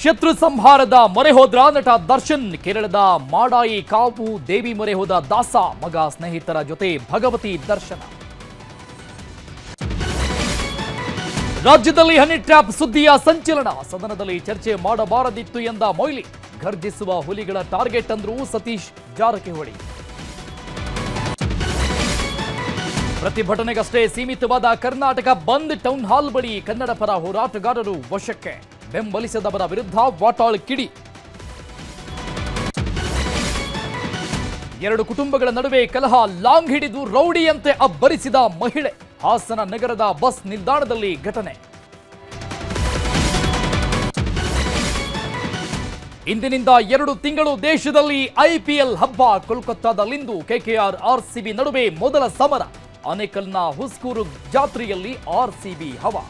ಶತ್ರು ಸಂಹಾರದ ಮೊರೆ ಹೋದ್ರ ನಟ ದರ್ಶನ್. ಕೇರಳದ ಮಾಡಾಯಿ ಕಾವು ದೇವಿ ಮೊರೆ ಹೋದ ದಾಸ. ಮಗ ಸ್ನೇಹಿತರ ಜೊತೆ ಭಗವತಿ ದರ್ಶನ. ರಾಜ್ಯದಲ್ಲಿ ಹನಿ ಟ್ರ್ಯಾಪ್ ಸುದ್ದಿಯ ಸಂಚಲನ. ಸದನದಲ್ಲಿ ಚರ್ಚೆ ಮಾಡಬಾರದಿತ್ತು ಎಂದ ಮೊಯ್ಲಿ. ಘರ್ಜಿಸುವ ಹುಲಿಗಳ ಟಾರ್ಗೆಟ್ ಅಂದ್ರು ಸತೀಶ್ ಜಾರಕಿಹೊಳಿ. ಪ್ರತಿಭಟನೆಗಷ್ಟೇ ಸೀಮಿತವಾದ ಕರ್ನಾಟಕ ಬಂದ್. ಟೌನ್ ಹಾಲ್ ಬಳಿ ಕನ್ನಡ ಪರ ಹೋರಾಟಗಾರರು ವಶಕ್ಕೆ. ಬೆಂಬಲಿಸದವರ ವಿರುದ್ಧ ವಾಟಾಳ್ ಕಿಡಿ. ಎರಡು ಕುಟುಂಬಗಳ ನಡುವೆ ಕಲಹ. ಲಾಂಗ್ ಹಿಡಿದು ರೌಡಿಯಂತೆ ಅಬ್ಬರಿಸಿದ ಮಹಿಳೆ. ಹಾಸನ ನಗರದ ಬಸ್ ನಿಲ್ದಾಣದಲ್ಲಿ ಘಟನೆ. ಇಂದಿನಿಂದ 2 ತಿಂಗಳು ದೇಶದಲ್ಲಿ ಐಪಿಎಲ್ ಹಬ್ಬ. ಕೋಲ್ಕತ್ತಾದಲ್ಲಿಂದು ಕೆಕೆಆರ್ ಆರ್ಸಿಬಿ ನಡುವೆ ಮೊದಲ ಸಮರ. ಆನೇಕಲ್ನ ಹುಸ್ಕೂರು ಜಾತ್ರೆಯಲ್ಲಿ ಆರ್ಸಿಬಿ ಹವಾ.